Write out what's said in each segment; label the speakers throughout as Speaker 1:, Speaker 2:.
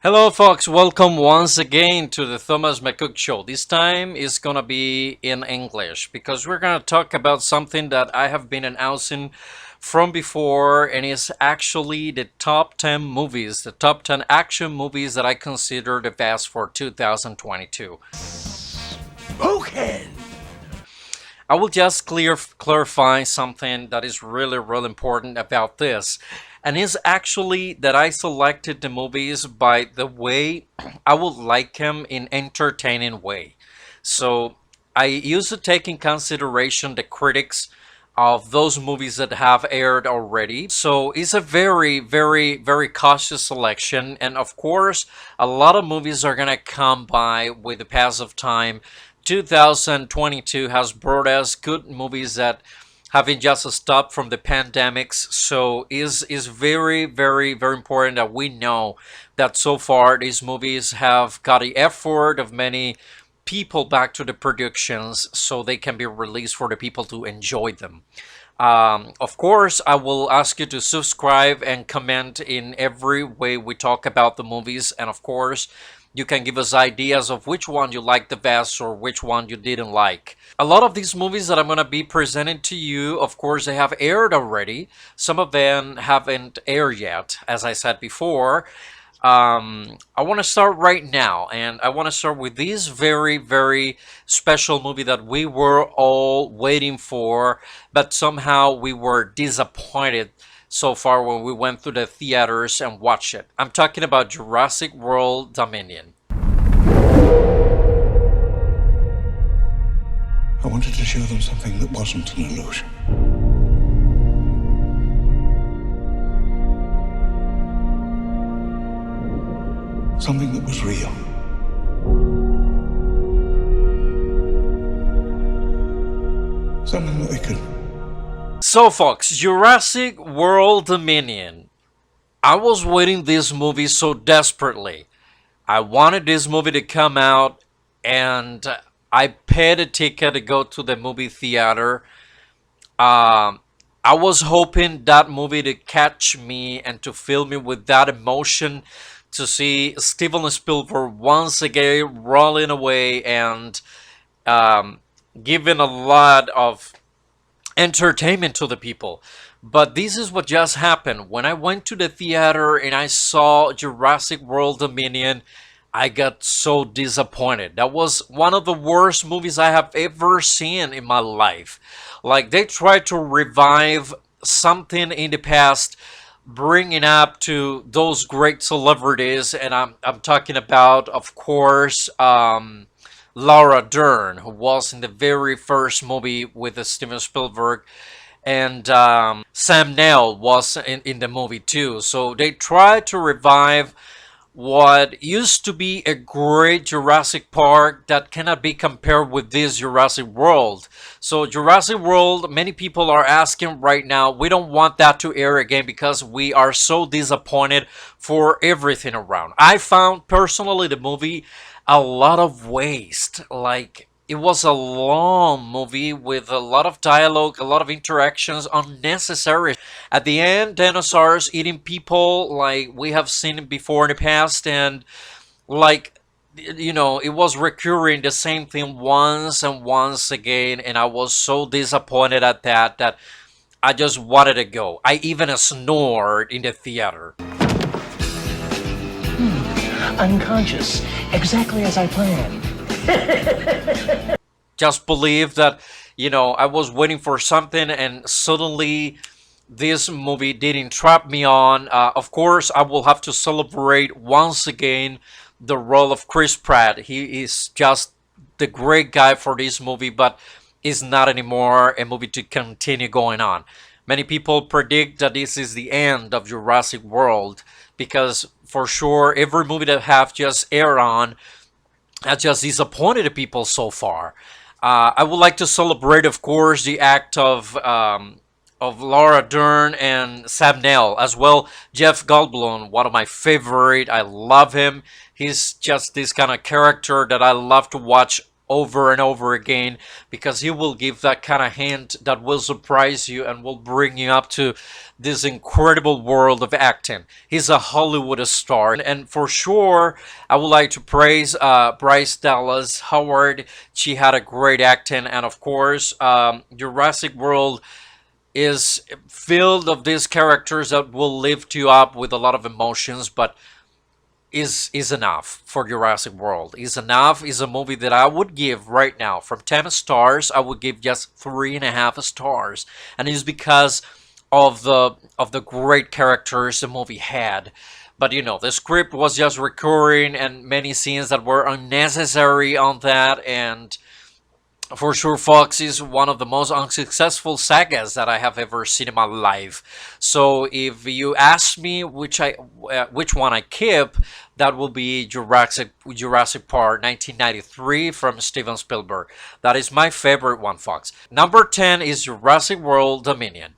Speaker 1: Hello, folks. Welcome once again to the Thomas McCook Show. This time is gonna be in English because we're gonna talk about something that I have been announcing from before, and it's actually the top 10 movies, the top 10 action movies that I consider the best for 2022.
Speaker 2: Spoken!
Speaker 1: I will just clarify something that is really important about this. And is actually that I selected the movies by the way I would like them in entertaining way. So I used to take in consideration the critics of those movies that have aired already. So it's a very cautious selection. And of course, a lot of movies are gonna come by with the pass of time. 2022 has brought us good movies that having just stopped from the pandemics. So is very important that we know that so far these movies have got the effort of many people back to the productions so they can be released for the people to enjoy them. Of course, I will ask you to subscribe and comment in every way we talk about the movies. And of course, you can give us ideas of which one you like the best or which one you didn't like. A lot of these movies that I'm going to be presenting to you, of course, they have aired already. Some of them haven't aired yet, as I said before. I want to start right now, and I want to start with this very special movie that we were all waiting for, but somehow we were disappointed so far when we went through the theaters and watched it. I'm talking about Jurassic World Dominion.
Speaker 2: I wanted to show them something that wasn't an illusion. Something that was real. Something that they could.
Speaker 1: So, folks, Jurassic World Dominion. I was waiting this movie so desperately. I wanted this movie to come out, and I paid a ticket to go to the movie theater. I was hoping that movie to catch me and to fill me with that emotion to see Steven Spielberg once again rolling away and um, giving a lot of entertainment to the people. But this is what just happened. When I went to the theater and I saw Jurassic World Dominion, I got so disappointed. That was one of the worst movies I have ever seen in my life. Like, they tried to revive something in the past, bringing up to those great celebrities, and I'm talking about, of course, Laura Dern, who was in the very first movie with Steven Spielberg, and Sam Neill was in the movie too. So they tried to revive what used to be a great Jurassic Park that cannot be compared with this Jurassic World. So Jurassic World, many people are asking right now, we don't want that to air again because we are so disappointed for everything around. I found personally the movie a lot of waste. Like, it was a long movie with a lot of dialogue, a lot of interactions, unnecessary. At the end, dinosaurs eating people like we have seen before in the past, and like, it was recurring the same thing once and once again, and I was so disappointed at that I just wanted to go. I even snored in the theater.
Speaker 3: Unconscious, exactly as I planned.
Speaker 1: Just believe that, I was waiting for something and suddenly this movie didn't trap me on. Of course, I will have to celebrate once again the role of Chris Pratt. He is just the great guy for this movie, but is not anymore a movie to continue going on. Many people predict that this is the end of Jurassic World because for sure every movie that have just aired on has just disappointed the people so far. I would like to celebrate, of course, the act of Laura Dern and Sam Neill, as well. Jeff Goldblum, one of my favorite. I love him. He's just this kind of character that I love to watch over and over again, because he will give that kind of hint that will surprise you and will bring you up to this incredible world of acting. He's a Hollywood star, and for sure, I would like to praise Bryce Dallas Howard. She had a great acting, and of course, Jurassic World is filled of these characters that will lift you up with a lot of emotions, but is enough for Jurassic World. Is enough is a movie that I would give right now from 10 stars. I would give just 3.5 stars, and it's because of the great characters the movie had. But you know, the script was just recurring and many scenes that were unnecessary on that, and for sure, Fox is one of the most unsuccessful sagas that I have ever seen in my life. So if you ask me which one I keep, that will be Jurassic Park 1993 from Steven Spielberg. That is my favorite one, Fox. Number 10 is Jurassic World Dominion.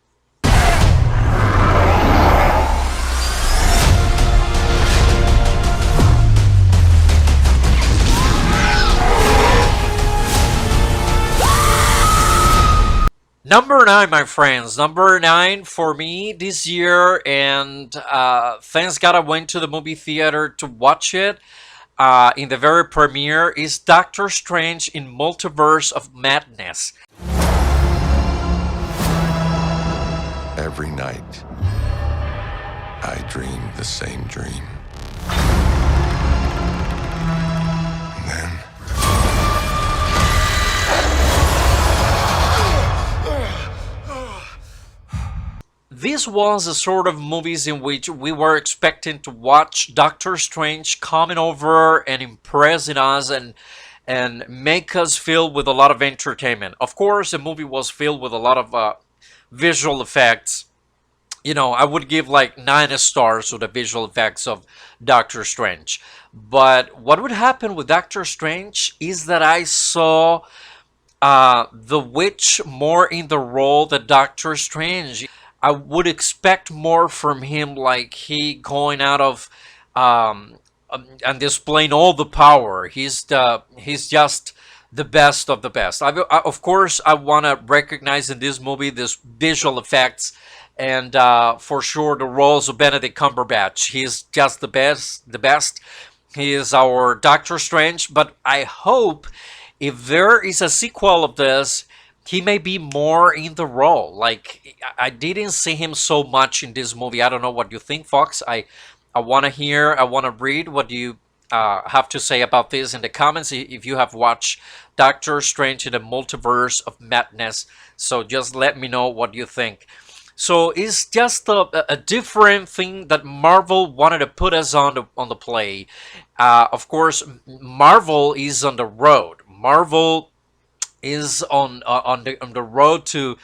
Speaker 1: Number 9, my friends. Number 9 for me this year, and thanks God I went to the movie theater to watch it in the very premiere, is Doctor Strange in Multiverse of Madness.
Speaker 4: Every night, I dream the same dream. And then,
Speaker 1: this was a sort of movies in which we were expecting to watch Doctor Strange coming over and impressing us and make us feel with a lot of entertainment. Of course, the movie was filled with a lot of visual effects. You know, I would give like 9 stars to the visual effects of Doctor Strange. But what would happen with Doctor Strange is that I saw the witch more in the role than Doctor Strange. I would expect more from him, like he going out of and displaying all the power. He's just the best of the best. Of course, I want to recognize in this movie this visual effects, and for sure the roles of Benedict Cumberbatch. He's just the best. The best. He is our Doctor Strange. But I hope if there is a sequel of this, he may be more in the role. Like, I didn't see him so much in this movie. I don't know what you think, Fox. I want to hear, I want to read what you have to say about this in the comments if you have watched Doctor Strange in the Multiverse of Madness. So just let me know what you think. So it's just a different thing that Marvel wanted to put us on the play. Of course, Marvel is on the road. Marvel is on the road to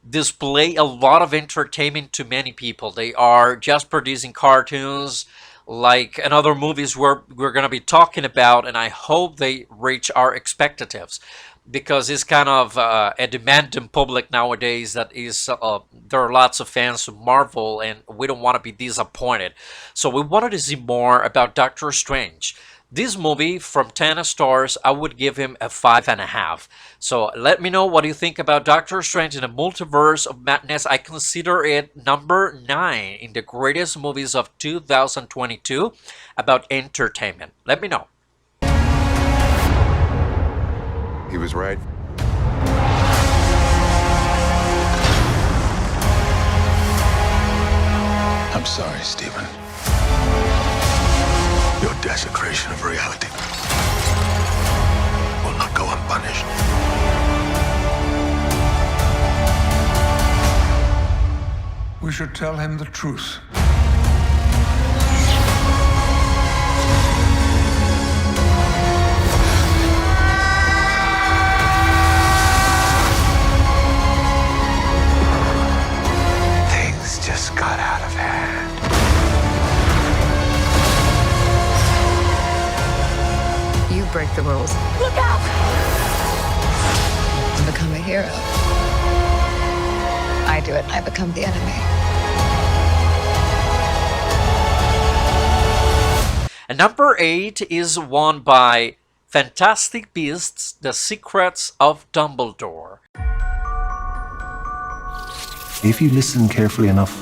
Speaker 1: display a lot of entertainment to many people. They are just producing cartoons like and other movies we're gonna be talking about, and I hope they reach our expectations, because it's kind of a demanding public nowadays that is there are lots of fans of Marvel, and we don't want to be disappointed. So we wanted to see more about Doctor Strange. This movie, from 10 stars, I would give him a 5.5. So let me know what you think about Doctor Strange in the Multiverse of Madness. I consider it number 9 in the greatest movies of 2022 about entertainment. Let me know.
Speaker 4: he was right.
Speaker 2: I'm sorry, Stephen. Your desecration of reality will not go unpunished. We should tell him the truth. Things just got out of hand.
Speaker 5: You break the rules. Look out! To become a hero. I do it, I become the enemy.
Speaker 1: And number 8 is won by Fantastic Beasts: The Secrets of Dumbledore.
Speaker 3: If you listen carefully enough,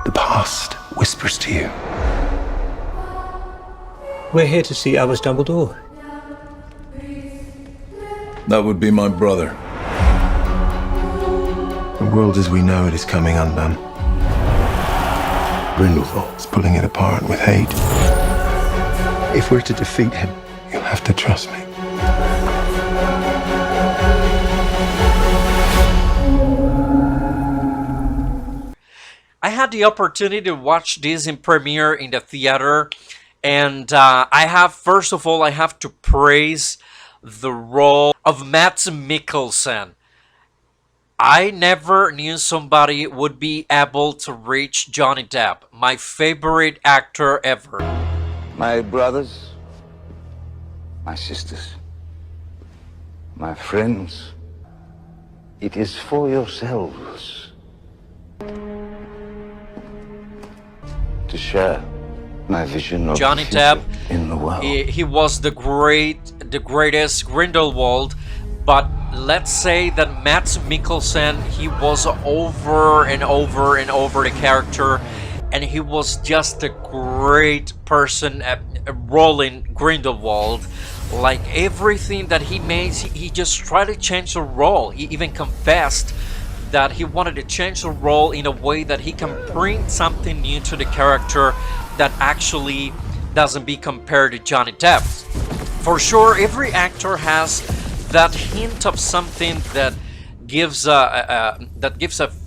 Speaker 3: the past whispers to you.
Speaker 6: We're here to see Albus Dumbledore.
Speaker 7: That would be my brother.
Speaker 3: The world as we know it is coming undone. Grindelwald's pulling it apart with hate. If we're to defeat him, you'll have to trust me.
Speaker 1: I had the opportunity to watch this in premiere in the theater, and first of all, I have to praise the role of Mads Mikkelsen. I never knew somebody would be able to reach Johnny Depp, my favorite actor ever.
Speaker 8: My brothers, my sisters, my friends, it is for yourselves to share my vision of
Speaker 1: Johnny
Speaker 8: the future
Speaker 1: Depp,
Speaker 8: in the world.
Speaker 1: he was the greatest Grindelwald, but let's say that Mads Mikkelsen, he was over and over and over the character, and he was just a great person at rolling Grindelwald. Like everything that he made, he just tried to change the role. He even confessed that he wanted to change the role in a way that he can bring something new to the character that actually doesn't be compared to Johnny Depp. For sure, every actor has that hint of something that gives a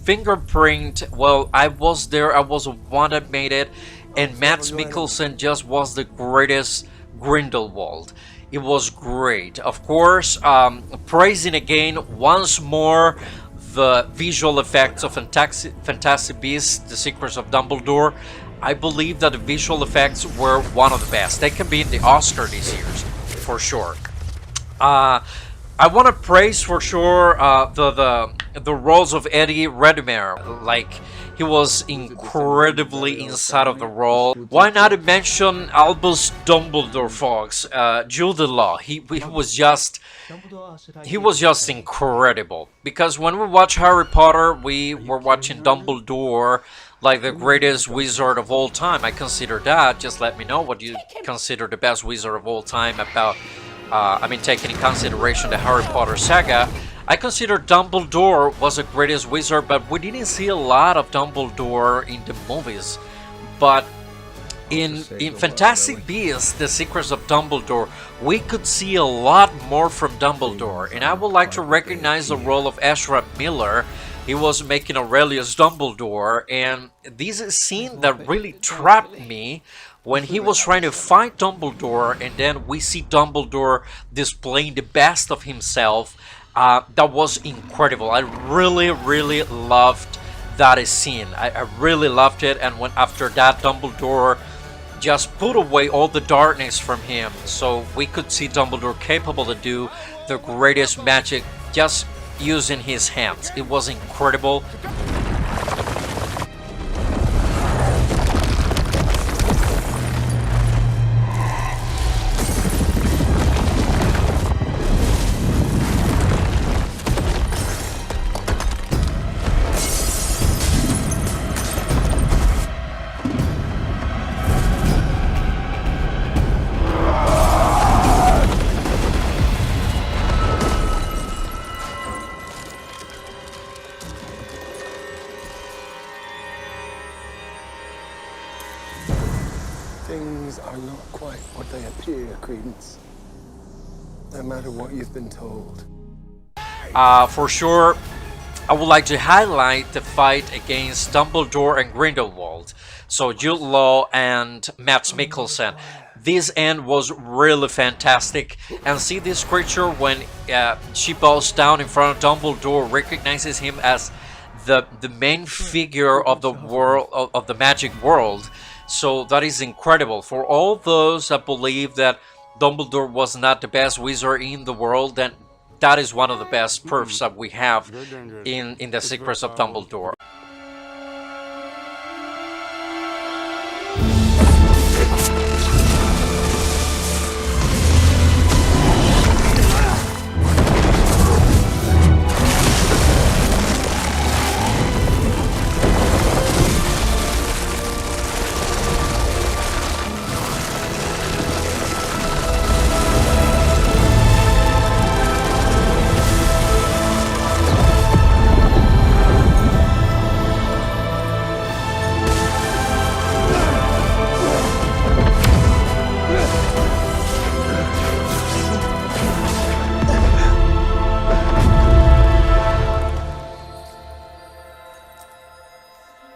Speaker 1: fingerprint. Well, I was there, I was the one that made it, and Mads Mikkelsen just was the greatest Grindelwald. It was great. Of course, praising again once more the visual effects of Fantastic Beasts: The Secrets of Dumbledore. I believe that the visual effects were one of the best. They can be in the Oscar this year, for sure. I want to praise for sure the roles of Eddie Redmayne. Like, he was incredibly inside of the role. Why not mention Albus Dumbledore, folks? Jude Law. He was just incredible. Because when we watch Harry Potter, we were watching Dumbledore like the greatest wizard of all time. I consider that. Just let me know what you consider the best wizard of all time about. Taking in consideration the Harry Potter saga, I consider Dumbledore was the greatest wizard, but we didn't see a lot of Dumbledore in the movies. But in Fantastic Beasts: The Secrets of Dumbledore, we could see a lot more from Dumbledore, and I would like to recognize the role of Ezra Miller. He was making Aurelius Dumbledore, and this is a scene that really trapped me when he was trying to fight Dumbledore, and then we see Dumbledore displaying the best of himself. That was incredible. I really, really loved that scene. I really loved it, and when after that, Dumbledore just put away all the darkness from him, so we could see Dumbledore capable to do the greatest magic just using his hands. It was incredible.
Speaker 9: Things are not quite what they appear, Credence. No matter what you've been told.
Speaker 1: For sure, I would like to highlight the fight against Dumbledore and Grindelwald. So Jude Law and Mads Mikkelsen. This end was really fantastic. And see this creature when she bows down in front of Dumbledore, recognizes him as the main figure of the world, of the magic world. So that is incredible. For all those that believe that Dumbledore was not the best wizard in the world, then that is one of the best proofs that we have in The Secrets of Dumbledore.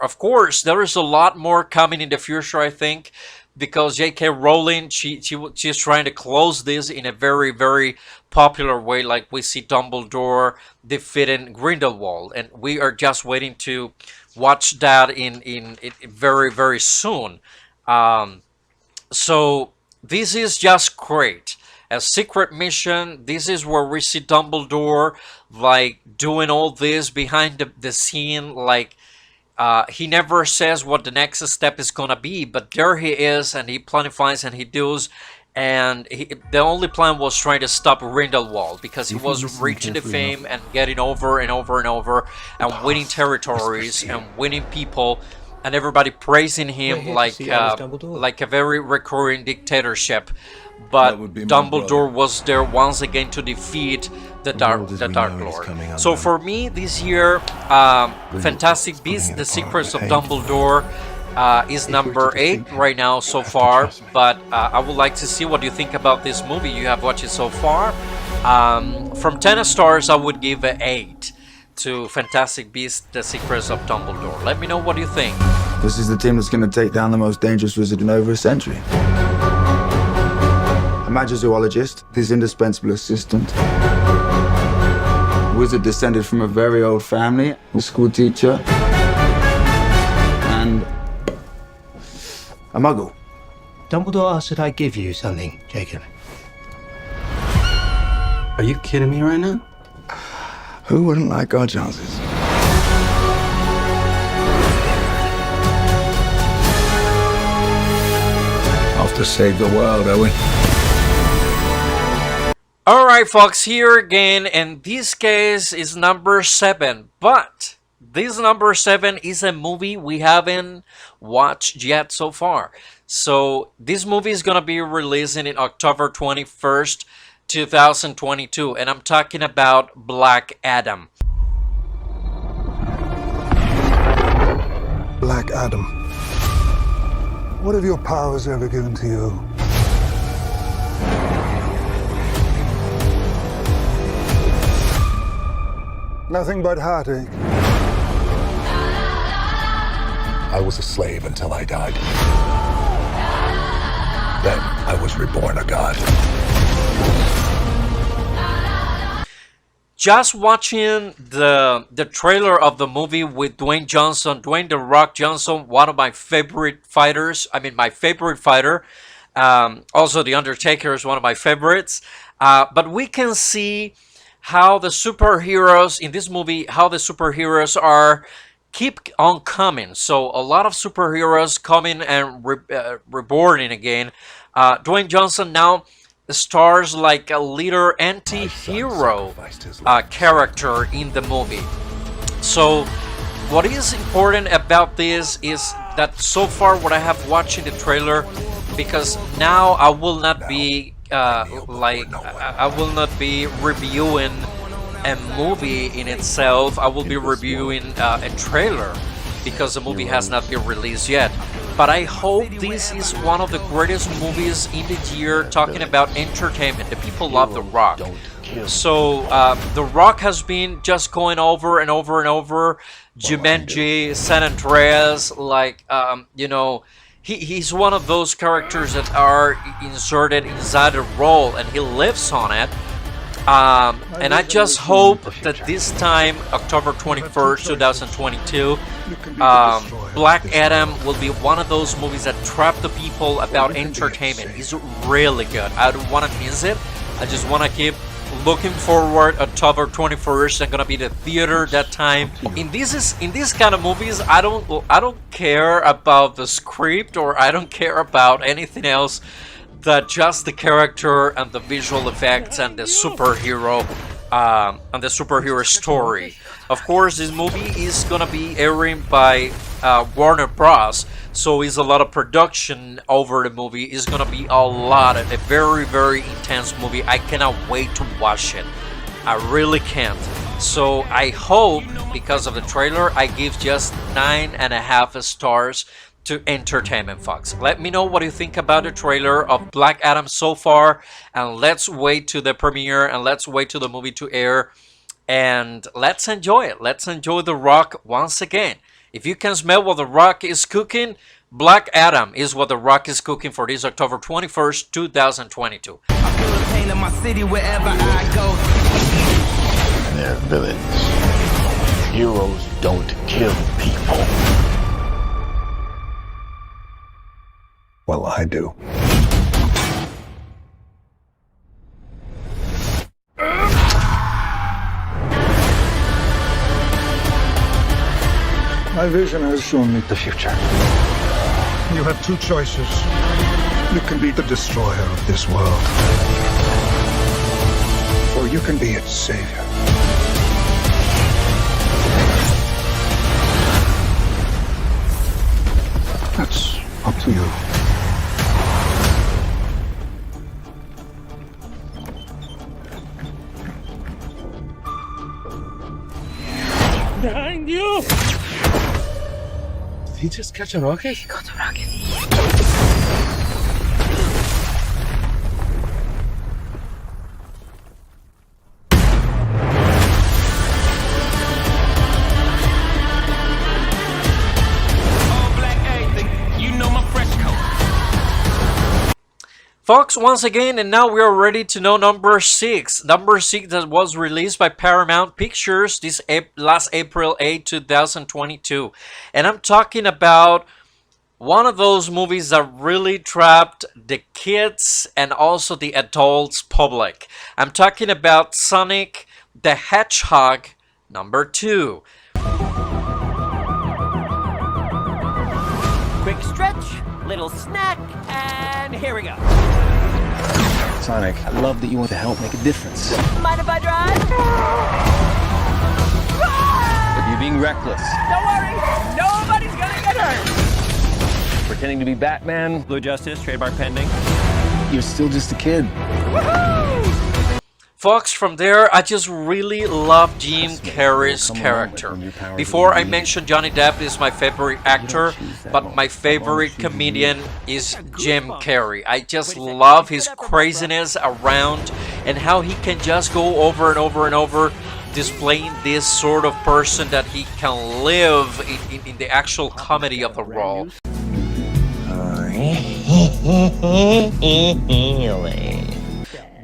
Speaker 1: Of course, there is a lot more coming in the future, I think, because J.K. Rowling, she's trying to close this in a very, very popular way, like we see Dumbledore defeating Grindelwald, and we are just waiting to watch that in very, very soon. Um, so this is just great. A secret mission. This is where we see Dumbledore like doing all this behind the scene. Like he never says what the next step is gonna be, but there he is, and he planifies and he does. And the only plan was trying to stop Grindelwald because he was reaching the fame and getting over and over and over and winning territories and winning people and everybody praising him like a very recurring dictatorship. But Dumbledore was there once again to defeat the Dark Lord. So for me, this year, Fantastic Beasts: The Secrets of Dumbledore is number 8 right now so far. But I would like to see what you think about this movie. You have watched it so far. From 10 stars, I would give an 8 to Fantastic Beasts: The Secrets of Dumbledore. Let me know what you think.
Speaker 10: This is the team that's going to take down the most dangerous wizard in over a century. A magizoologist, his indispensable assistant. Wizard descended from a very old family, a school teacher, and a muggle.
Speaker 6: Dumbledore asked that I give you something, Jacob.
Speaker 10: Are you kidding me right now?
Speaker 3: Who wouldn't like our chances?
Speaker 7: Off to save the world, are we?
Speaker 1: Alright folks, here again, and this case is number 7, but this number 7 is a movie we haven't watched yet so far. So this movie is gonna be releasing in October 21st, 2022, and I'm talking about Black Adam.
Speaker 11: Black Adam. What have your powers ever given to you? Nothing but heartache.
Speaker 3: I was a slave until I died. Then I was reborn a god.
Speaker 1: Just watching the trailer of the movie with Dwayne Johnson, Dwayne "The Rock" Johnson, one of my favorite fighters. I mean, my favorite fighter. Also, The Undertaker is one of my favorites. But we can see how the superheroes in this movie, how the superheroes are keep on coming. So a lot of superheroes coming and reborning again. Dwayne Johnson now stars like a leader anti-hero character in the movie. So what is important about this is that so far what I have watched in the trailer, because now I will not be I will not be reviewing a movie in itself. I will be reviewing a trailer because the movie has not been released yet. But I hope this is one of the greatest movies in the year talking about entertainment. The people love The Rock. So The Rock has been just going over and over and over. Jumanji, San Andreas, like you know, he's one of those characters that are inserted inside a role and he lives on it. And I just hope that this time, October 21st, 2022, Black Adam will be one of those movies that trap the people about entertainment. It's really good. I don't want to miss it. I just want to keep looking forward. October 21st, I'm gonna be at the theater that time. In this kind of movies, I don't care about the script, or I don't care about anything else than just the character and the visual effects and the superhero story. Of course, this movie is gonna be airing by Warner Bros. So it's a lot of production over the movie. It's gonna be a very, very intense movie. I cannot wait to watch it. I really can't. So I hope, because of the trailer, I give just 9.5 stars to entertainment, folks. Let me know what you think about the trailer of Black Adam so far, and let's wait to the premiere and let's wait to the movie to air, and let's enjoy it. Let's enjoy The Rock once again. If you can smell what The Rock is cooking, Black Adam is what The Rock is cooking for this October 21st, 2022.
Speaker 12: I feel the pain in my city wherever I go.
Speaker 3: And they're villains. Heroes don't kill people. Well, I do.
Speaker 11: My vision has shown me the future. You have two choices. You can be the destroyer of this world, or you can be its savior. That's up to you.
Speaker 13: Behind you!
Speaker 6: Did he just catch a rocket?
Speaker 5: He got a rocket.
Speaker 1: Folks, once again, and now we are ready to know number 6. Number 6 that was released by Paramount Pictures this last April 8, 2022. And I'm talking about one of those movies that really trapped the kids and also the adults public. I'm talking about Sonic the Hedgehog number 2.
Speaker 13: Quick stretch, little snack, and here we go.
Speaker 6: Sonic, I love that you want to help make a difference.
Speaker 13: Mind if I drive?
Speaker 6: But you're being reckless.
Speaker 13: Don't worry, nobody's gonna get hurt.
Speaker 6: Pretending to be Batman.
Speaker 13: Blue Justice, trademark pending.
Speaker 6: You're still just a kid.
Speaker 1: Folks, from there, I just really love Jim Carrey's character. Before I mentioned Johnny Depp is my favorite actor, but my favorite comedian is Jim Carrey. I just love his craziness around and how he can just go over and over and over, displaying this sort of person that he can live in the actual comedy of the role.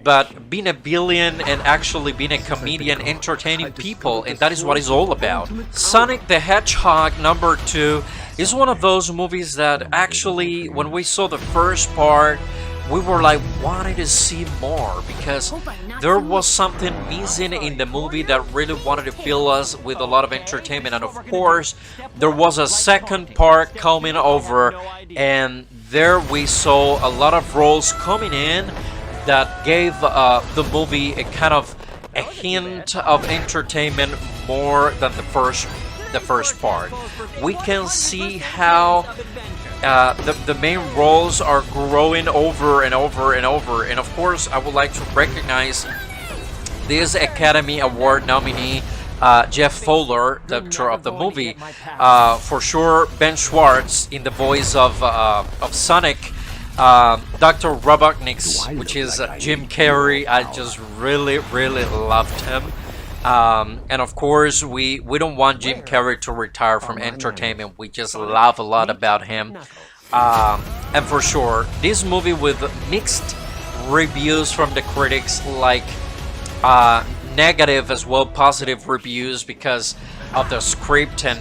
Speaker 1: But being a villain and actually being a comedian, entertaining people, and that is what it's all about. Sonic the Hedgehog number 2 is one of those movies that actually, when we saw the first part, we were like wanting to see more because there was something missing in the movie that really wanted to fill us with a lot of entertainment. And of course, there was a second part coming over, and there we saw a lot of roles coming in that gave the movie a kind of a hint of entertainment more than the first part. We can see how the main roles are growing over and over and over. And of course, I would like to recognize this Academy Award nominee, Jeff Fowler, the director of the movie. For sure, Ben Schwartz in the voice of Sonic. Dr. Robotnik, which is Jim Carrey. I just really loved him. And of course, we don't want Jim Carrey to retire from entertainment. We just laugh a lot about him. And for sure, this movie with mixed reviews from the critics, like negative as well, positive reviews because of the script and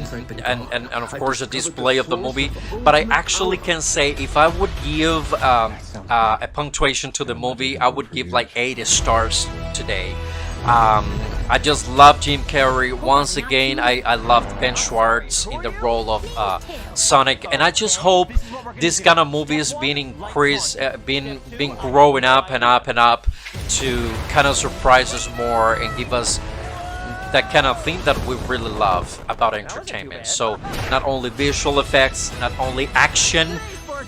Speaker 1: of course the display of the movie. But I actually can say if I would give a punctuation to the movie, I would give like 8 stars today. I just love Jim Carrey. Once again, I loved Ben Schwartz in the role of Sonic, and I just hope this kind of movies being increased, being growing up and up and up to kind of surprise us more and give us that kind of thing that we really love about entertainment. So not only visual effects, not only action,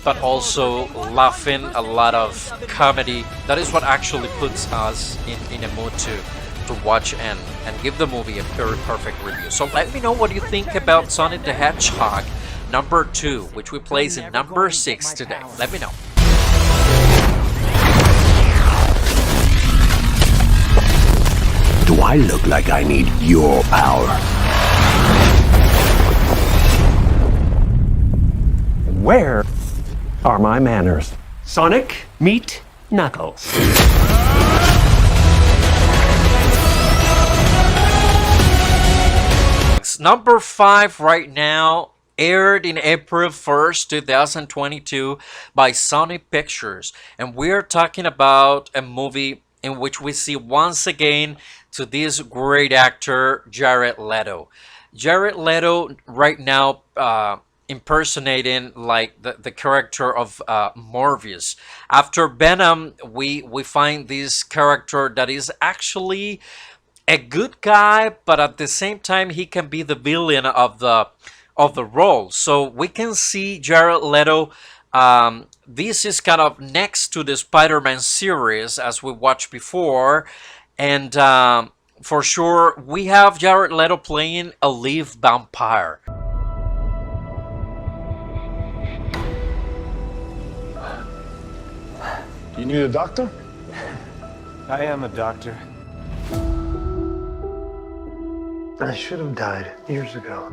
Speaker 1: but also laughing, a lot of comedy. That is what actually puts us in a mood to watch and give the movie a very perfect review. So let me know what you think about Sonic the Hedgehog number 2, which we place in number 6 today. Let me know.
Speaker 3: Do I look like I need your power?
Speaker 14: Where are my manners? Sonic, meet Knuckles.
Speaker 1: Number 5 right now, aired in April 1st, 2022 by Sony Pictures. And we're talking about a movie in which we see once again to this great actor, Jared Leto. Jared Leto right now impersonating like the character of Morbius. After Venom, we find this character that is actually a good guy, but at the same time he can be the villain of the role. So we can see Jared Leto. This is kind of next to the Spider-Man series as we watched before, and for sure we have Jared Leto playing a leaf vampire.
Speaker 11: You need a doctor?
Speaker 6: I am a doctor.
Speaker 9: I should have died years ago.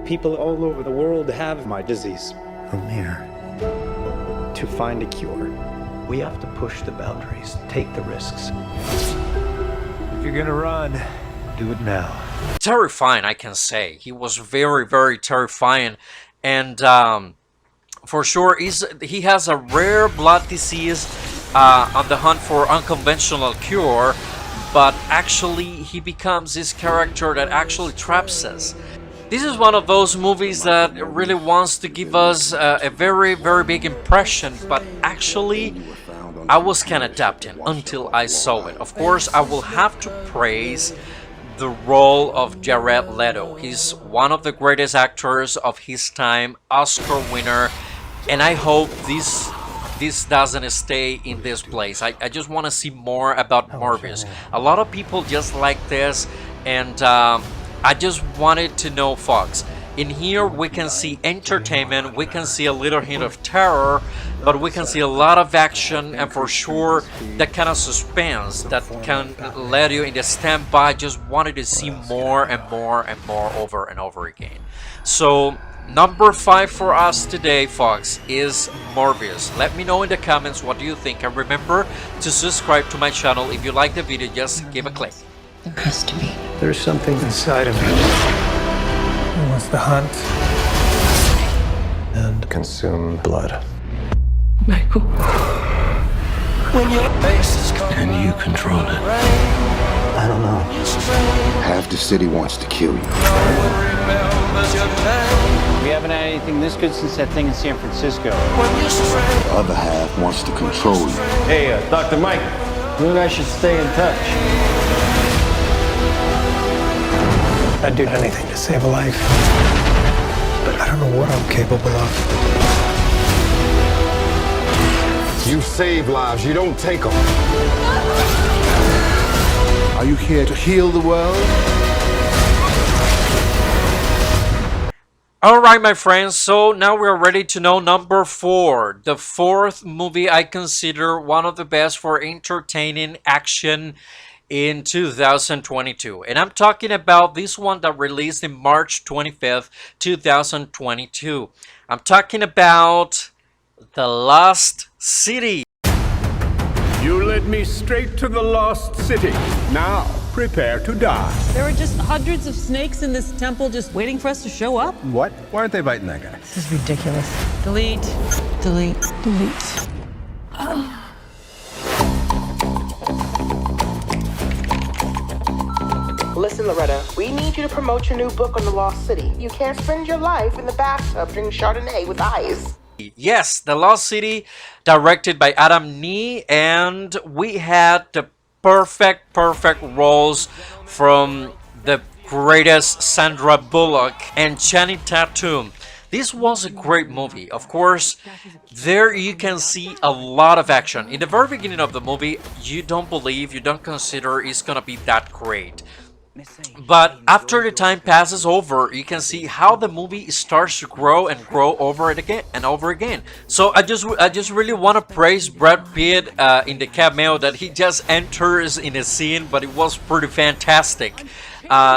Speaker 6: People all over the world have my disease.
Speaker 3: I'm here to find a cure. We have to push the boundaries, take the risks.
Speaker 6: If you're gonna run, do it now.
Speaker 1: Terrifying, I can say. He was very, very terrifying, and for sure he has a rare blood disease on the hunt for unconventional cure. But actually he becomes this character that actually traps us. This is one of those movies that really wants to give us a very, very big impression, but actually I was kind of doubting until I saw it. Of course, I will have to praise the role of Jared Leto. He's one of the greatest actors of his time, Oscar winner, and I hope this doesn't stay in this place. I just want to see more about Morbius. A lot of people just like this, and I just wanted to know, Fox. In here we can see entertainment, we can see a little hint of terror, but we can see a lot of action, and for sure that kind of suspense that can let you in the standby just wanted to see more and more and more over and over again. So number 5 for us today, Fox, is Morbius. Let me know in the comments what do you think, and remember to subscribe to my channel. If you like the video, just give a click.
Speaker 5: There has to be.
Speaker 9: There's something inside of me. It wants to hunt and consume blood.
Speaker 5: Michael.
Speaker 3: Can you control it?
Speaker 8: I don't know. Half the city wants to kill you.
Speaker 6: We haven't had anything this good since that thing in San Francisco.
Speaker 8: The other half wants to control you.
Speaker 14: Hey, Dr. Mike, you and I should stay in touch.
Speaker 9: I'd do anything to save a life, but I don't know what I'm capable of.
Speaker 11: You save lives, you don't take them.
Speaker 3: Are you here to heal the world?
Speaker 1: Alright, my friends, so now we're ready to know number 4. The 4th movie I consider one of the best for entertaining action in 2022. And I'm talking about this one that released in March 25th, 2022. I'm talking about The Lost City.
Speaker 11: You led me straight to the lost city. Now, prepare to die.
Speaker 13: There were just hundreds of snakes in this temple just waiting for us to show up.
Speaker 6: What? Why aren't they biting that guy?
Speaker 13: This is ridiculous. Delete. Delete. Delete.
Speaker 15: Listen, Loretta, we need you to promote your new book on the Lost City. You can't spend your life in the bathtub drinking Chardonnay with ice.
Speaker 1: Yes, The Lost City, directed by Adam Nee, and we had the perfect roles from the greatest Sandra Bullock and Channing Tatum. This was a great movie. Of course, there you can see a lot of action. In the very beginning of the movie, you don't consider it's gonna be that great. But after the time passes over, you can see how the movie starts to grow and grow over it again and over again. So I just really want to praise Brad Pitt in the cameo that he just enters in a scene, but it was pretty fantastic.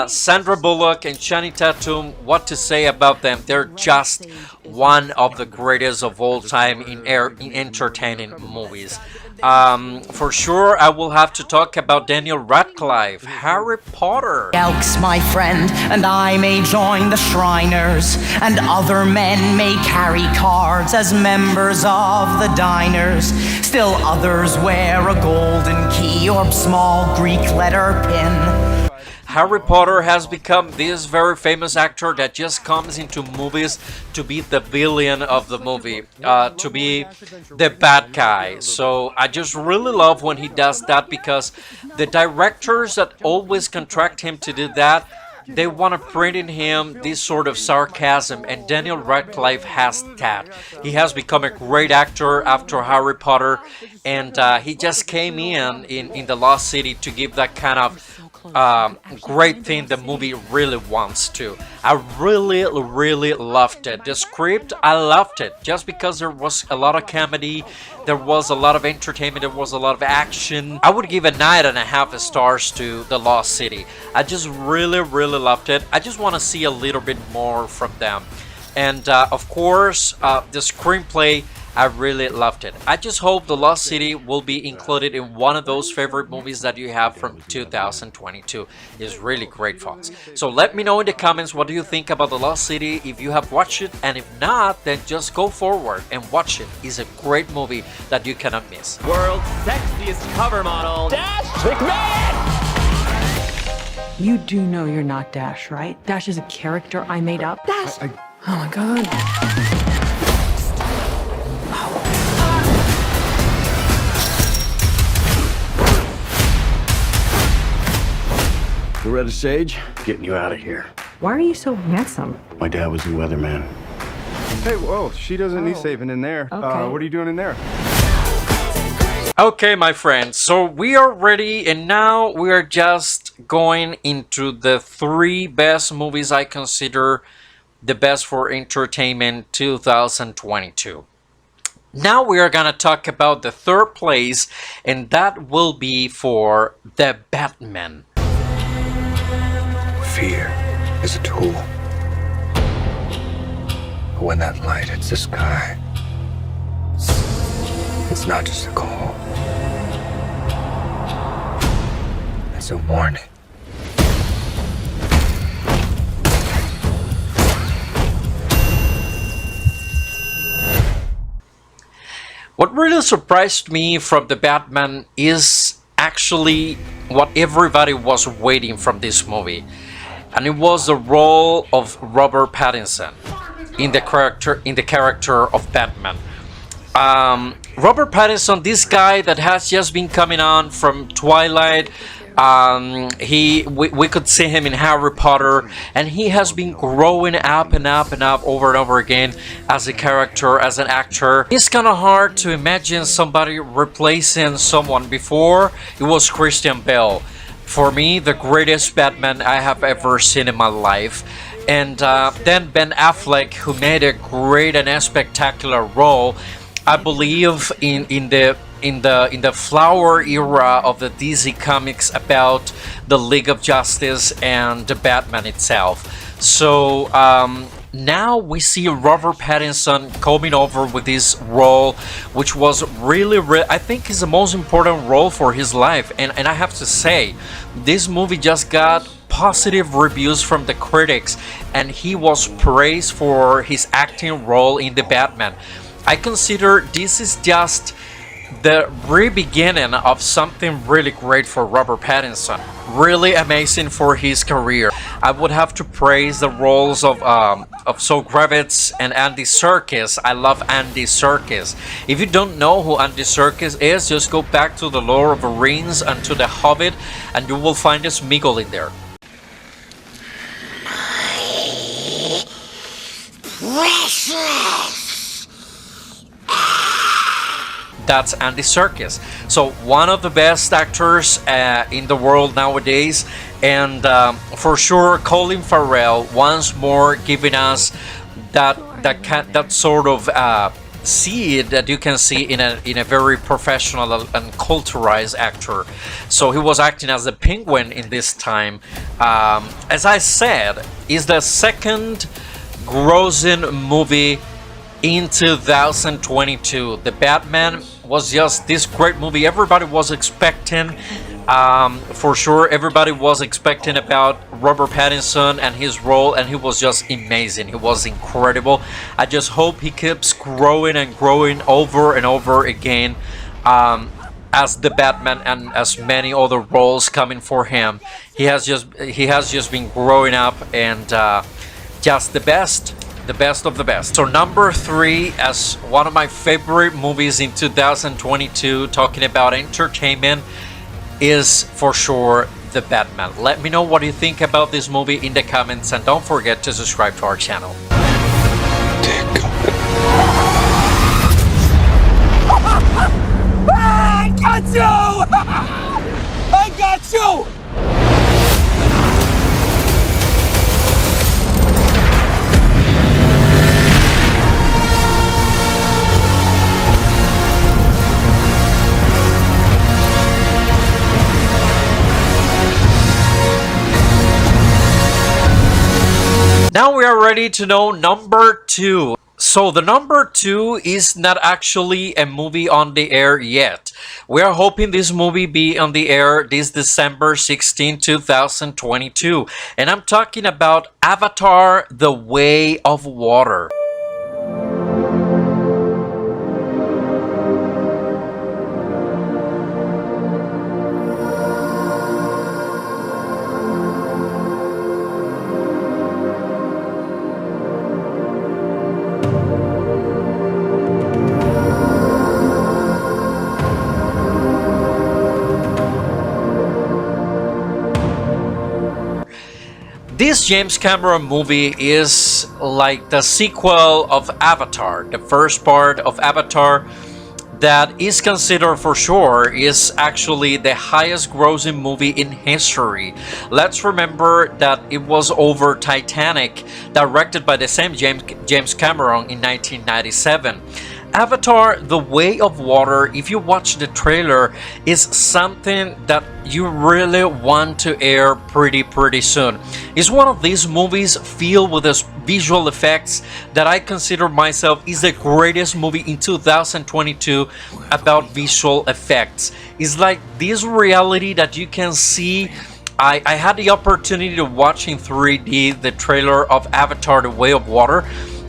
Speaker 1: Sandra Bullock and Channing Tatum, what to say about them? They're just one of the greatest of all time in entertaining movies. For sure, I will have to talk about Daniel Radcliffe, Harry Potter.
Speaker 12: Elks, my friend, and I may join the Shriners, and other men may carry cards as members of the diners. Still others wear a golden key or small Greek letter pin.
Speaker 1: Harry Potter has become this very famous actor that just comes into movies to be the villain of the movie, to be the bad guy. So I just really love when he does that, because the directors that always contract him to do that, they want to print in him this sort of sarcasm, and Daniel Radcliffe has that. He has become a great actor after Harry Potter, and he just came in The Lost City to give that kind of great thing the movie really wants to. I really loved it. The script, I loved it just because there was a lot of comedy, there was a lot of entertainment, there was a lot of action. I would give a 9.5 stars to The Lost City. I just really loved it. I just want to see a little bit more from them. And of course, the screenplay, I really loved it. I just hope The Lost City will be included in one of those favorite movies that you have from 2022. It's really great, folks. So let me know in the comments, what do you think about The Lost City, if you have watched it, and if not, then just go forward and watch it. It's a great movie that you cannot miss.
Speaker 13: World's sexiest cover model, Dash McMahon!
Speaker 5: You do know you're not Dash, right? Dash is a character I made up. Dash! Oh my god.
Speaker 6: Loretta Sage, getting you out of here.
Speaker 5: Why are you so handsome?
Speaker 6: My dad was a weatherman.
Speaker 10: Hey, whoa, she doesn't need saving in there.
Speaker 5: Okay.
Speaker 10: What are you doing in there?
Speaker 1: Okay, my friends, so we are ready, and now we are just going into the 3 best movies I consider the best for entertainment 2022. Now we are gonna talk about the 3rd place, and that will be for The Batman.
Speaker 8: Fear is a tool. But when that light hits the sky, it's not just a call. It's a warning.
Speaker 1: What really surprised me from The Batman is actually what everybody was waiting from this movie. And it was the role of Robert Pattinson in the character of Batman. Robert Pattinson, this guy that has just been coming on from Twilight, we could see him in Harry Potter, and he has been growing up and up and up over and over again as a character, as an actor. It's kind of hard to imagine somebody replacing someone. Before, it was Christian Bale. For me, the greatest Batman I have ever seen in my life. And then Ben Affleck, who made a great and a spectacular role, I believe, in the flower era of the DC Comics about the League of Justice and the Batman itself. So now we see Robert Pattinson coming over with this role, which was really, I think is the most important role for his life. And I have to say, this movie just got positive reviews from the critics, and he was praised for his acting role in the Batman. I consider this is just the re-beginning of something really great for Robert Pattinson. Really amazing for his career. I would have to praise the roles of Zoe Kravitz and Andy Serkis. I love Andy Serkis. If you don't know who Andy Serkis is, just go back to The Lord of the Rings and to The Hobbit, and you will find a Smeagol in there. Precious! That's Andy Serkis. So one of the best actors in the world nowadays, and for sure Colin Farrell once more giving us that sort of see it, that you can see in a very professional and culturalized actor. So he was acting as the Penguin in this time. As I said, is the second grossing movie in 2022. The Batman was just this great movie. Everybody was expecting, for sure, everybody was expecting about Robert Pattinson and his role, and he was just amazing. He was incredible. I just hope he keeps growing and growing over and over again, as the Batman and as many other roles coming for him. He has just been growing up and just the best of the best. So number 3, as one of my favorite movies in 2022, talking about entertainment, is for sure The Batman. Let me know what you think about this movie in the comments, and don't forget to subscribe to our channel.
Speaker 13: I got you! I got you!
Speaker 1: Now we are ready to know number 2. So the number 2 is not actually a movie on the air yet. We are hoping this movie be on the air this December 16, 2022. And I'm talking about Avatar: The Way of Water. This James Cameron movie is like the sequel of Avatar, the first part of Avatar, that is considered for sure is actually the highest grossing movie in history. Let's remember that it was over Titanic, directed by the same James Cameron in 1997. Avatar: The Way of Water, if you watch the trailer, is something that you really want to air pretty soon. It's one of these movies filled with this visual effects that I consider myself is the greatest movie in 2022 about visual effects. It's like this reality that you can see. I had the opportunity to watch in 3D the trailer of Avatar: The Way of Water,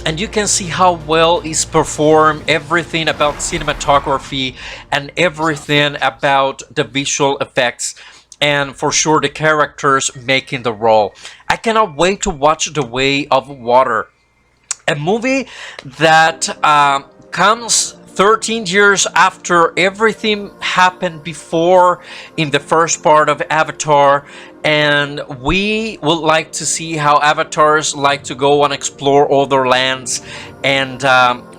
Speaker 1: and you can see how well it's performed, everything about cinematography and everything about the visual effects, and for sure the characters making the role. I cannot wait to watch The Way of Water, a movie that comes 13 years after everything happened before in the first part of Avatar, and we would like to see how avatars like to go and explore other lands, and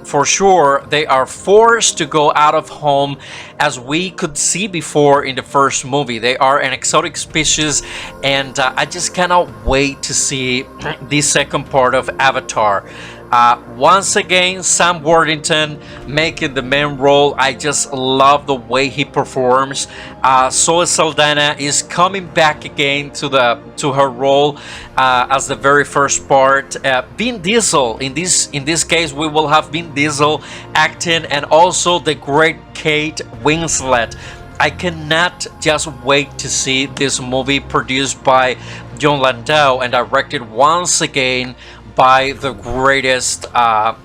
Speaker 1: for sure they are forced to go out of home, as we could see before in the first movie. They are an exotic species, and I just cannot wait to see this second part of Avatar. Once again, Sam Worthington making the main role. I just love the way he performs. Zoe Saldana is coming back again to her role as the very first part. Vin Diesel, in this case, we will have Vin Diesel acting, and also the great Kate Winslet. I cannot just wait to see this movie produced by Jon Landau and directed once again by the greatest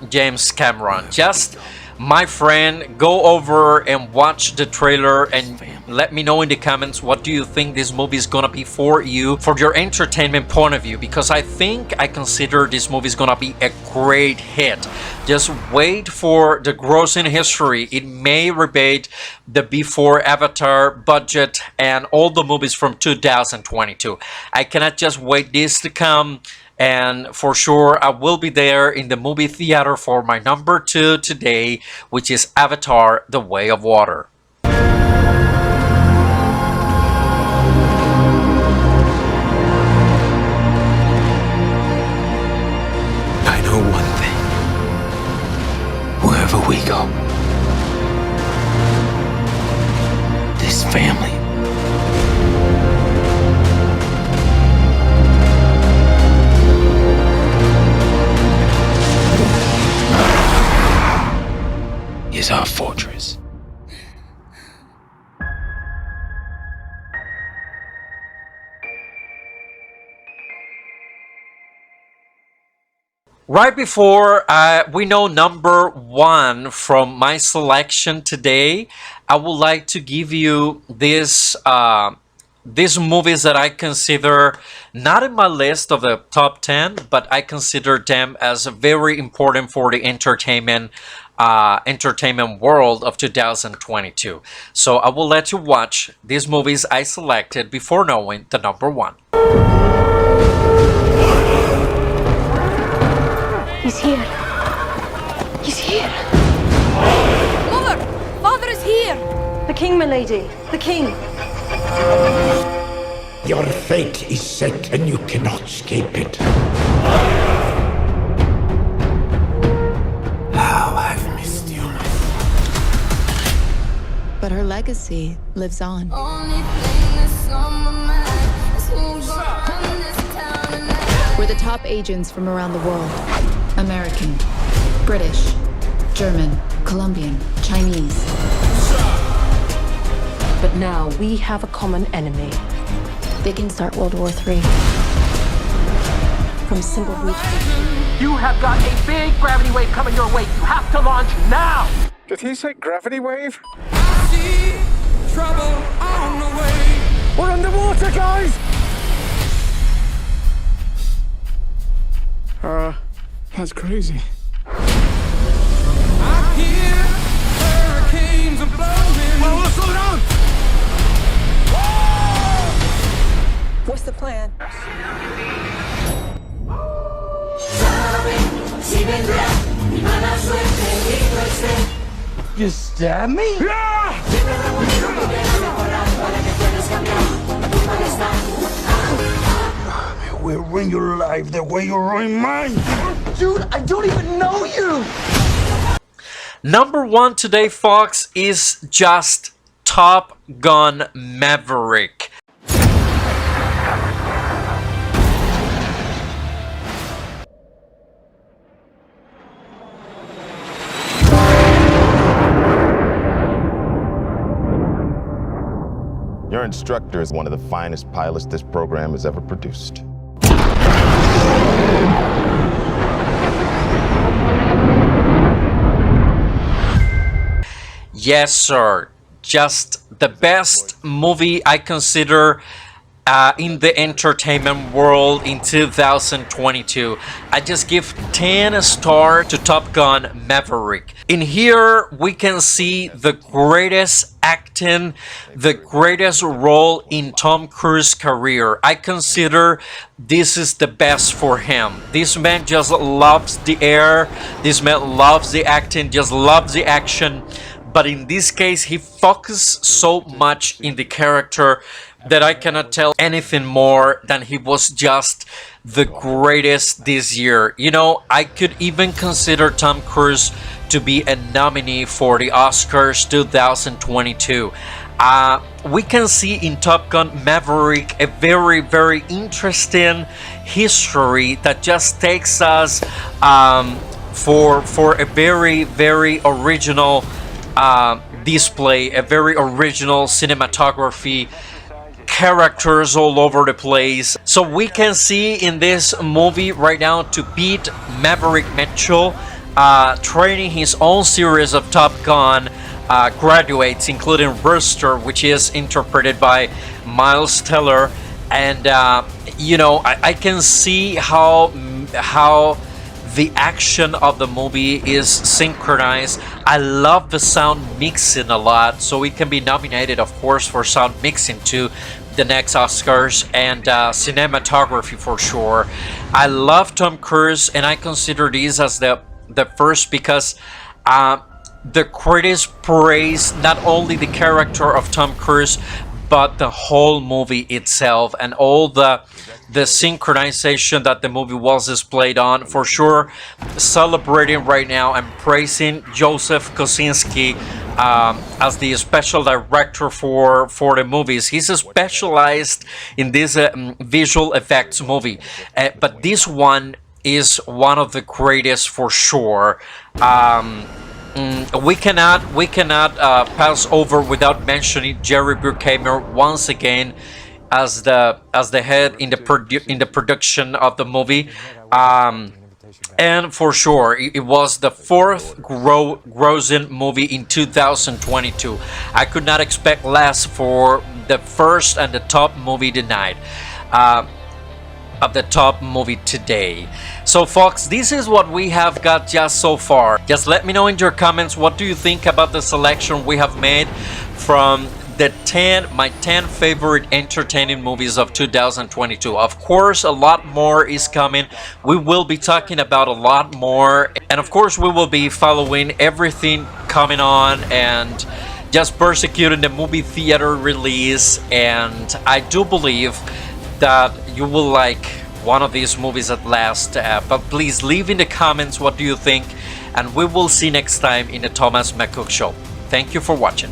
Speaker 1: James Cameron. Just, my friend, go over and watch the trailer and let me know in the comments what do you think this movie is gonna be for you, for your entertainment point of view, because I consider this movie is gonna be a great hit. Just wait for the grossing history. It may rebate the before Avatar budget and all the movies from 2022. I cannot just wait this to come. And for sure, I will be there in the movie theater for my number 2 today, which is Avatar: The Way of Water.
Speaker 2: I know one thing. Wherever we go,
Speaker 6: fortress.
Speaker 1: Right before we know number one from my selection today, I would like to give you these movies that I consider not in my list of the top 10, but I consider them as very important for the entertainment world of 2022. So I will let you watch these movies I selected before knowing the number one.
Speaker 16: He's here. He's here.
Speaker 13: Mother! Father is here!
Speaker 16: The king, milady. The king.
Speaker 7: Your fate is set and you cannot escape it. How I've missed you.
Speaker 17: But her legacy lives on. We're the top agents from around the world. American, British, German, Colombian, Chinese.
Speaker 5: But now we have a common enemy.
Speaker 17: They can start World War III.
Speaker 5: From simple reach.
Speaker 14: You have got a big gravity wave coming your way. You have to launch now!
Speaker 9: Did he say gravity wave?
Speaker 13: See trouble on the way.
Speaker 9: We're underwater, guys! That's crazy.
Speaker 13: I hear hurricanes are blowing.
Speaker 9: Whoa, slow down!
Speaker 5: What's the plan?
Speaker 7: You stab me? I will ruin your life the way you ruin mine.
Speaker 8: Dude, I don't even know you!
Speaker 1: Number one today, Fox, is just Top Gun Maverick.
Speaker 18: Your instructor is one of the finest pilots this program has ever produced.
Speaker 1: Yes, sir. Just the best movie I consider in the entertainment world in 2022. I just give 10 stars to Top Gun Maverick. In here, we can see the greatest acting, the greatest role in Tom Cruise's career. I consider this is the best for him. This man just loves the air. This man loves the acting, just loves the action. But in this case, he focused so much in the character that I cannot tell anything more than he was just the greatest this year. You know, I could even consider Tom Cruise to be a nominee for the Oscars 2022. We can see in Top Gun Maverick a very, very interesting history that just takes us for a very, very original display, a very original cinematography, characters all over the place. So we can see in this movie right now to beat Maverick Mitchell, training his own series of Top Gun graduates, including Rooster, which is interpreted by Miles Teller. And you know, I can see how the action of the movie is synchronized. I love the sound mixing a lot, so it can be nominated, of course, for sound mixing to the next Oscars, and cinematography for sure. I love Tom Cruise, and I consider this as the first because the critics praise not only the character of Tom Cruise, but the whole movie itself and all the synchronization that the movie was displayed on. For sure, celebrating right now and praising Joseph Kosinski as the special director for the movies. He's specialized in this visual effects movie, but this one is one of the greatest for sure. we cannot pass over without mentioning Jerry Bruckheimer once again as the head in the production of the movie. And for sure, it was the fourth grossing movie in 2022. I could not expect less for the first and the top movie tonight. Of the top movie today. So folks, this is what we have got just so far. Just let me know in your comments, what do you think about the selection we have made from the my 10 favorite entertaining movies of 2022. Of course, a lot more is coming. We will be talking about a lot more, and of course we will be following everything coming on and just persecuting the movie theater release. And I do believe that you will like one of these movies at last, but please leave in the comments what do you think, and we will see next time in the Thomas McCook Show. Thank you for watching.